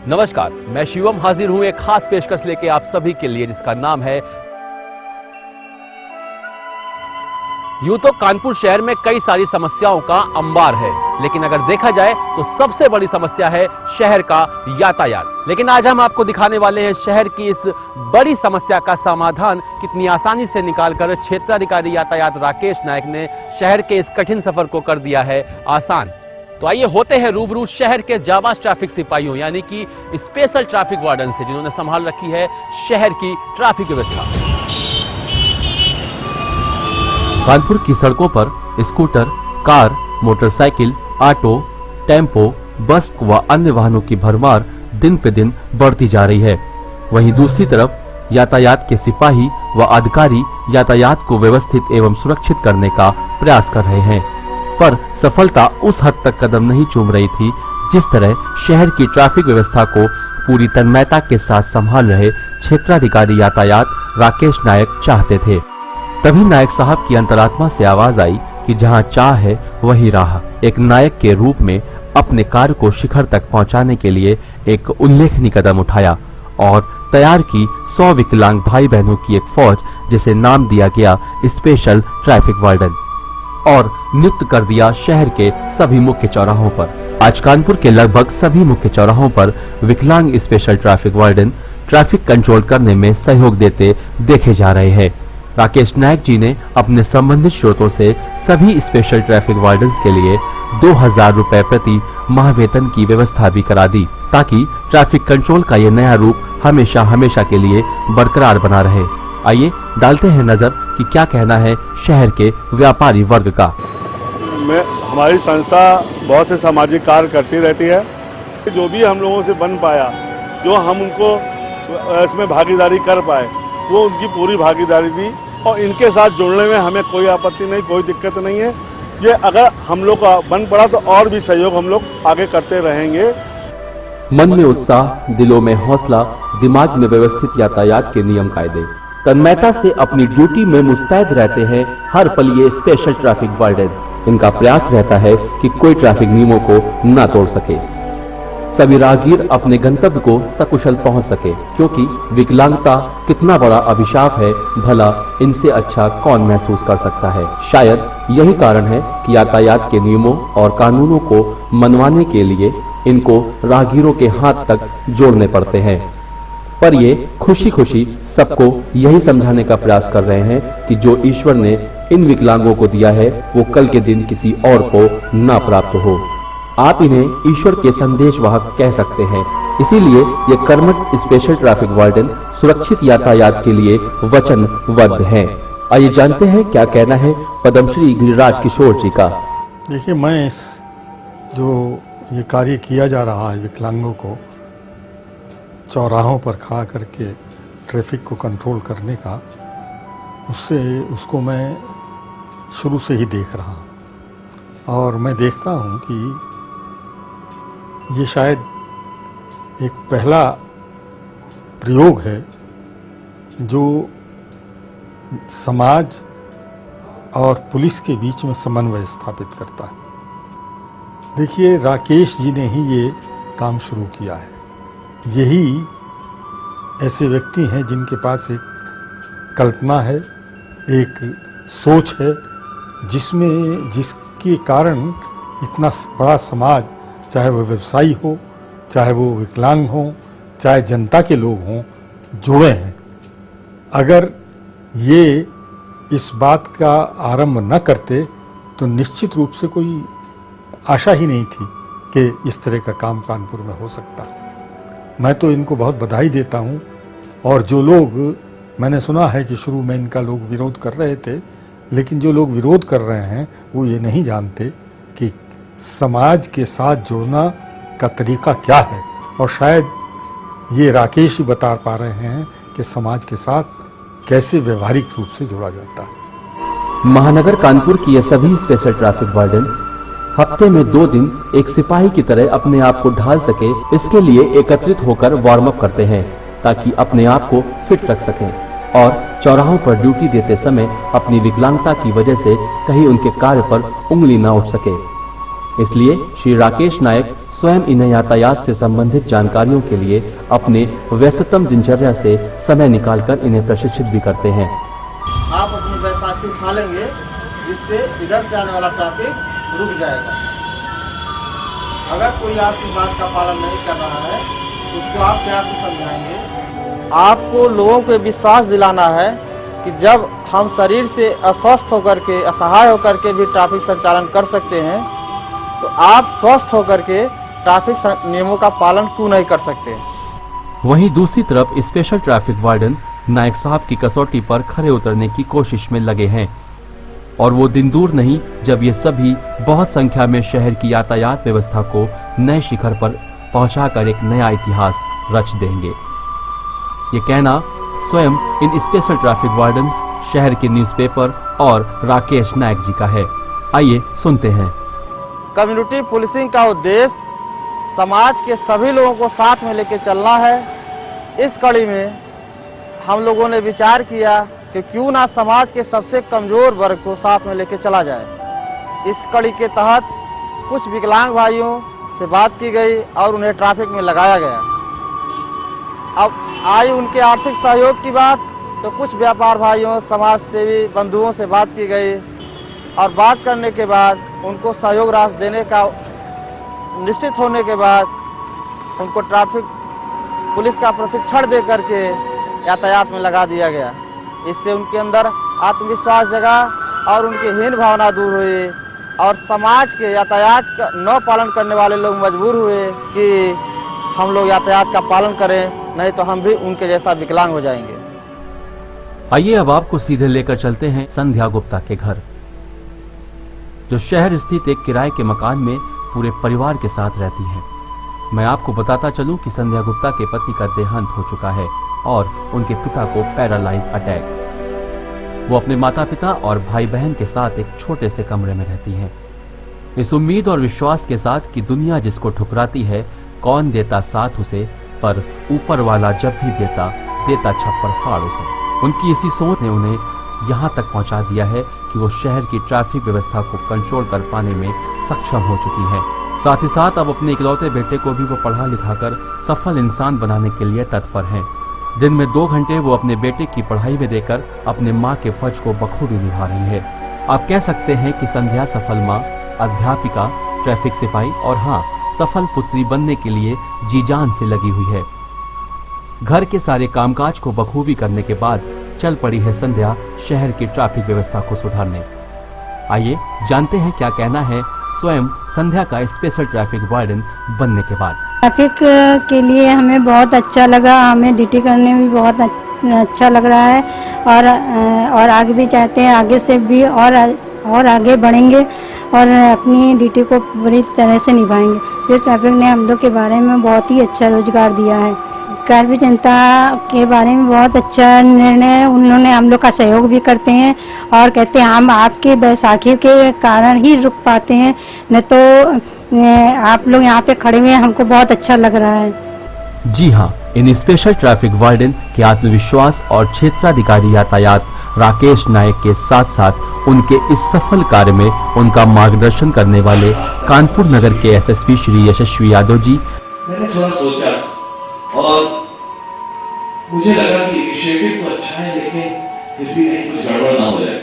नमस्कार, मैं शिवम हाजिर हूं एक खास पेशकश लेके आप सभी के लिए, जिसका नाम है। यूं तो कानपुर शहर में कई सारी समस्याओं का अंबार है, लेकिन अगर देखा जाए तो सबसे बड़ी समस्या है शहर का यातायात। लेकिन आज हम आपको दिखाने वाले हैं शहर की इस बड़ी समस्या का समाधान कितनी आसानी से निकालकर क्षेत्राधिकारी यातायात राकेश नायक ने शहर के इस कठिन सफर को कर दिया है आसान। तो आइए होते हैं रूबरू शहर के जाबाज ट्रैफिक सिपाहियों यानी कि स्पेशल ट्रैफिक वार्डन से, जिन्होंने संभाल रखी है शहर की ट्रैफिक व्यवस्था। कानपुर की सड़कों पर scooter, car, motorcycle, auto, tempo, बस व अन्य वाहनों की भरमार दिन पे दिन बढ़ती जा रही है। वहीं दूसरी तरफ यातायात के सिपाही व अधिकारी यातायात को व्यवस्थित एवं सुरक्षित करने का प्रयास कर रहे हैं, पर सफलता उस हद तक कदम नहीं चूम रही थी जिस तरह शहर की ट्रैफिक व्यवस्था को पूरी तन्मयता के साथ संभाल रहे क्षेत्राधिकारी यातायात राकेश नायक चाहते थे। तभी नायक साहब की अंतरात्मा से आवाज आई कि जहां चाह है वही राह। एक नायक के रूप में अपने कार्य को शिखर तक पहुंचाने के लिए एक उल्लेखनीय कदम उठाया और तैयार की 100 विकलांग भाई बहनों की एक फौज, जिसे नाम दिया गया स्पेशल ट्रैफिक वार्डन, और नियुक्त कर दिया शहर के सभी मुख्य चौराहों पर। आज कानपुर के लगभग सभी मुख्य चौराहों पर विकलांग special traffic warden traffic control करने में सहयोग देते देखे जा रहे हैं। राकेश नायक जी ने अपने संबंधित स्रोतों से सभी स्पेशल ट्रैफिक वार्डन के लिए 2000 रुपए प्रति माह वेतन की व्यवस्था भी करा दी, ताकि ट्रैफिक कंट्रोल का ये नया रूप हमेशा हमेशा के लिए बरकरार बना रहे। आइए डालते हैं नजर कि क्या कहना है शहर के व्यापारी वर्ग का। हमारी संस्था बहुत से सामाजिक कार्य करती रहती है। जो भी हम लोगों से बन पाया, जो हम उनको इसमें भागीदारी कर पाए, वो उनकी पूरी भागीदारी दी और इनके साथ जुड़ने में हमें कोई आपत्ति नहीं, कोई दिक्कत नहीं है। ये अगर हम लोग का बन पड़ा तो और भी सहयोग हम लोग आगे करते रहेंगे। मन में उत्साह, दिलों में हौसला, दिमाग में व्यवस्थित यातायात के नियम कायदे, तन्मयता से अपनी ड्यूटी में मुस्तैद रहते हैं हर पल ये स्पेशल ट्रैफिक वार्डन। इनका प्रयास रहता है कि कोई ट्रैफिक नियमों को न तोड़ सके, सभी राहगीर अपने गंतव्य को सकुशल पहुंच सके, क्योंकि विकलांगता कितना बड़ा अभिशाप है, भला इनसे अच्छा कौन महसूस कर सकता है। शायद यही कारण है कि यातायात के नियमों और कानूनों को मनवाने के लिए इनको राहगीरों के हाथ तक जोड़ने पड़ते हैं, पर ये खुशी खुशी सबको यही समझाने का प्रयास कर रहे हैं कि जो ईश्वर ने इन विकलांगों को दिया है वो कल के दिन किसी और को ना प्राप्त हो। आप इन्हें ईश्वर के संदेशवाहक कह सकते हैं। इसीलिए ये कर्मठ स्पेशल ट्रैफिक वार्डन सुरक्षित यातायात के लिए वचनबद्ध हैं। आइए जानते हैं क्या कहना है पद्मश्री गिरिराज किशोर जी का। देखिए, मैं इस जो ये कार्य किया जा रहा है विकलांगों को चौराहों पर खड़ा करके ट्रैफिक को कंट्रोल करने का, उसको मैं शुरू से ही देख रहा हूँ और मैं देखता हूँ कि ये शायद एक पहला प्रयोग है जो समाज और पुलिस के बीच में समन्वय स्थापित करता है। देखिए, राकेश जी ने ही ये काम शुरू किया है। यही ऐसे व्यक्ति हैं जिनके पास एक कल्पना है, एक सोच है, जिसके कारण इतना बड़ा समाज, चाहे वो व्यवसायी हो, चाहे वो विकलांग हो, चाहे जनता के लोग हों, जुड़े हैं। अगर ये इस बात का आरंभ न करते तो निश्चित रूप से कोई आशा ही नहीं थी कि इस तरह का काम कानपुर में हो सकता। मैं तो इनको बहुत बधाई देता हूँ। और जो लोग, मैंने सुना है कि शुरू में इनका लोग विरोध कर रहे थे, लेकिन जो लोग विरोध कर रहे हैं वो ये नहीं जानते कि समाज के साथ जुड़ना का तरीका क्या है, और शायद ये राकेश ही बता पा रहे हैं कि समाज के साथ कैसे व्यवहारिक रूप से जोड़ा जाता है। महानगर कानपुर की ये सभी स्पेशल ट्रैफिक वार्डन हफ्ते में 2 दिन एक सिपाही की तरह अपने आप को ढाल सके, इसके लिए एकत्रित होकर वार्म अप करते हैं, ताकि अपने आप को फिट रख सकें और चौराहों पर ड्यूटी देते समय अपनी विकलांगता की वजह से कहीं उनके कार्य पर उंगली न उठ सके। इसलिए श्री राकेश नायक स्वयं इन्हें यातायात से संबंधित जानकारियों के लिए अपने व्यस्ततम दिनचर्या से समय निकालकर इन्हें प्रशिक्षित भी करते हैं। आप अपनी बैसाखी उठा लेंगे, जिससे इधर से आने वाला ट्रैफिक रुक जाएगा। अगर कोई आपकी बात का पालन नहीं कर रहा है, उसको आप प्यार से समझाएंगे। आपको लोगों को विश्वास दिलाना है कि जब हम शरीर से अस्वस्थ होकर के, असहाय होकर के भी ट्रैफिक संचालन कर सकते हैं, तो आप स्वस्थ होकर के ट्रैफिक नियमों का पालन क्यों नहीं कर सकते। वहीं दूसरी तरफ स्पेशल ट्रैफिक वार्डन नायक साहब की कसौटी पर खरे उतरने की कोशिश में लगे हैं और वो दिन दूर नहीं जब ये सभी बहुत संख्या में शहर की यातायात व्यवस्था को नए शिखर पर पहुंचाकर एक नया इतिहास रच देंगे। ये कहना स्वयं इन स्पेशल ट्रैफिक वार्डन, शहर के न्यूज़पेपर और राकेश नायक जी का है। आइए सुनते हैं। कम्युनिटी पुलिसिंग का उद्देश्य समाज के सभी लोगों को साथ में लेकर चलना है। इस कड़ी में हम लोगों ने विचार किया कि क्यों ना समाज के सबसे कमज़ोर वर्ग को साथ में लेकर चला जाए। इस कड़ी के तहत कुछ विकलांग भाइयों से बात की गई और उन्हें ट्रैफिक में लगाया गया। अब आई उनके आर्थिक सहयोग की बात, तो कुछ व्यापार भाइयों, समाज सेवी बंधुओं से बात की गई और बात करने के बाद उनको सहयोग राशि देने का निश्चित होने के बाद उनको ट्रैफिक पुलिस का प्रशिक्षण दे करके यातायात में लगा दिया गया। इससे उनके अंदर आत्मविश्वास जगा और उनकी हीन भावना दूर हुई और समाज के यातायात का न पालन करने वाले लोग मजबूर हुए कि हम लोग यातायात का पालन करें, नहीं तो हम भी उनके जैसा विकलांग हो जाएंगे। आइए अब आपको सीधे लेकर चलते हैं संध्या गुप्ता के घर, जो शहर स्थित एक किराए के मकान में पूरे परिवार के साथ रहती हैं। मैं आपको बताता चलूं कि संध्या गुप्ता के पति का देहांत हो चुका है और उनके पिता को पैरालाइज अटैक। वो अपने माता पिता और भाई बहन के साथ एक छोटे से कमरे में रहती हैं, इस उम्मीद और विश्वास के साथ कि दुनिया जिसको ठुकराती है, कौन देता साथ उसे, पर ऊपर वाला जब भी देता छप्पर फाड़ उसे। उनकी इसी सोच ने उन्हें यहाँ तक पहुँचा दिया है कि वो शहर की ट्रैफिक व्यवस्था को कंट्रोल कर पाने में सक्षम हो चुकी है। साथ ही साथ अब अपने इकलौते बेटे को भी वो पढ़ा लिखाकर सफल इंसान बनाने के लिए तत्पर हैं। दिन में 2 घंटे वो अपने बेटे की पढ़ाई में देकर अपने माँ के फर्ज को बखूबी निभा रही है। आप कह सकते हैं कि संध्या सफल माँ, अध्यापिका, ट्रैफिक सिपाही और हाँ, सफल पुत्री बनने के लिए जी जान से लगी हुई है। घर के सारे कामकाज को बखूबी करने के बाद चल पड़ी है संध्या शहर की ट्रैफिक व्यवस्था को सुधारने। आइए जानते हैं क्या कहना है स्वयं संध्या का स्पेशल ट्रैफिक वार्डन बनने के बाद। ट्रैफिक के लिए हमें बहुत अच्छा लगा, हमें ड्यूटी करने में बहुत अच्छा लग रहा है और आगे भी चाहते हैं, आगे से भी और आगे बढ़ेंगे और अपनी ड्यूटी को पूरी तरह से निभाएंगे। स्पेशल ट्रैफिक ने हम लोग के बारे में बहुत ही अच्छा रोजगार दिया है। कार्य जनता के बारे में बहुत अच्छा निर्णय है। उन्होंने हम लोग का सहयोग भी करते हैं और कहते हैं हम आपके बैसाखी के कारण ही रुक पाते हैं, नहीं तो आप लोग यहाँ पे खड़े हुए हैं, हमको बहुत अच्छा लग रहा है। जी हाँ, इन स्पेशल ट्रैफिक वार्डन के आत्मविश्वास और क्षेत्राधिकारी यातायात राकेश नायक के साथ साथ उनके इस सफल कार्य में उनका मार्गदर्शन करने वाले कानपुर नगर के एसएसपी श्री यशस्वी यादव जी। मैंने थोड़ा सोचा और मुझे लगा कि इनिशिएटिव तो अच्छा है, लेकिन फिर भी कहीं कुछ गड़बड़ ना हो जाए।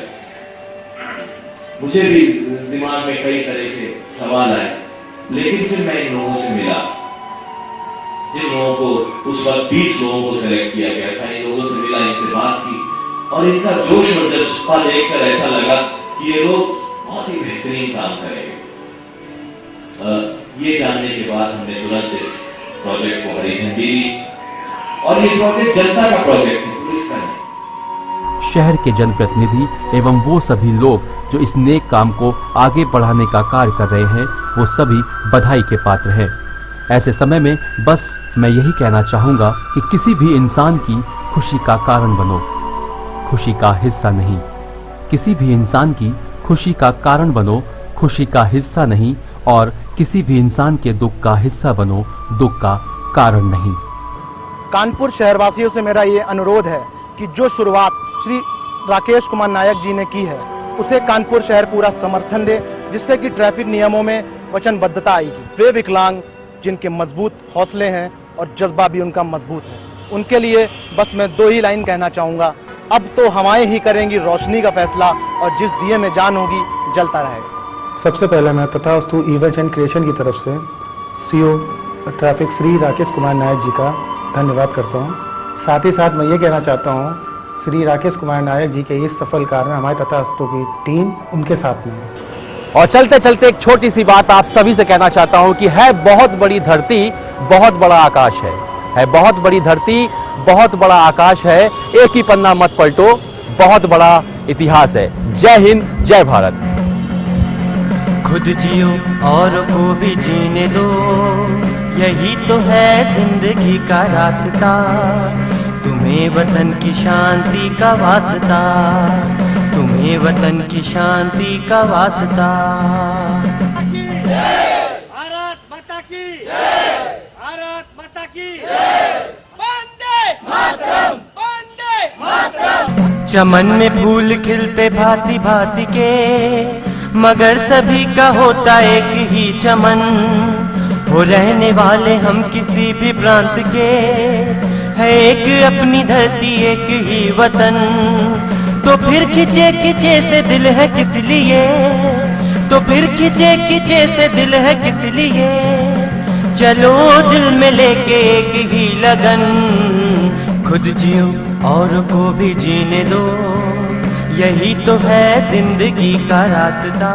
मुझे भी दिमाग में कई तरह के सवाल आए, लेकिन फिर मैं इन लोगों से मिला, जिन लोगों को उस वक्त 20 लोगों को सेलेक्ट किया गया था। इन लोगों से मिला, इनसे बात की और इनका जोश और जज्बा देखकर ऐसा लगा कि ये लोग बहुत ही बेहतरीन काम करेंगे। ये जानने के बाद हमने तुरंत इस प्रोजेक्ट को हरी झंडी दी और ये प्रोजेक्ट जनता का प्रोजेक्ट है, पुलिस का नहीं। शहर के जनप्रतिनिधि एवं वो सभी लोग जो इस नेक काम को आगे बढ़ाने का कार्य कर रहे हैं, वो सभी बधाई के पात्र हैं। ऐसे समय में बस मैं यही कहना चाहूँगा कि किसी भी इंसान की खुशी का कारण बनो, खुशी का हिस्सा नहीं। किसी भी इंसान की खुशी का कारण बनो, खुशी का हिस्सा नहीं, और किसी भी इंसान के दुख का हिस्सा बनो, दुख का कारण नहीं। कानपुर शहरवासियों से मेरा ये अनुरोध है कि जो शुरुआत श्री राकेश कुमार नायक जी ने की है, उसे कानपुर शहर पूरा समर्थन दे, जिससे कि ट्रैफिक नियमों में वचनबद्धता आएगी। वे विकलांग जिनके मजबूत हौसले हैं और जज्बा भी उनका मजबूत है। उनके लिए बस मैं 2 ही लाइन कहना चाहूँगा, अब तो हवाएं ही करेंगी रोशनी का फैसला और जिस दिए में जान होगी जलता रहेगा। सबसे पहले मैं तथास्तु इवेंट्स एंड क्रिएशन की तरफ से सीओ ट्रैफिक श्री राकेश कुमार नायक जी का धन्यवाद करता हूँ। साथ ही साथ मैं ये कहना चाहता हूँ, श्री राकेश कुमार नायक जी के इस सफल कार्य में हमारे तथास्तु की टीम उनके साथ में है। और चलते चलते एक छोटी सी बात आप सभी से कहना चाहता हूं कि है बहुत बड़ी धरती, बहुत बड़ा आकाश है बहुत बड़ी धरती, बहुत बड़ा आकाश है, एक ही पन्ना मत पलटो, बहुत बड़ा इतिहास है। जय हिंद, जय भारत। खुद जियो और को भी जीने दो, यही तो है जिंदगी का रास्ता, तुम्हें वतन की शांति का वास्ता, तुम्हें वतन की शांति का वास्ता। भारत माता की जय, भारत माता की जय, वंदे मातरम, वंदे मातरम। चमन में फूल खिलते भांति भांति के, मगर सभी का होता एक ही चमन, हो रहने वाले हम किसी भी प्रांत के, है एक अपनी धरती एक ही वतन। तो फिर खिंचे खिंचे से दिल है किस लिए, तो फिर खिंचे खिंचे से दिल है किस लिए, चलो दिल में लेके एक ही लगन, खुद जियो और को भी जीने दो, यही तो है जिंदगी का रास्ता।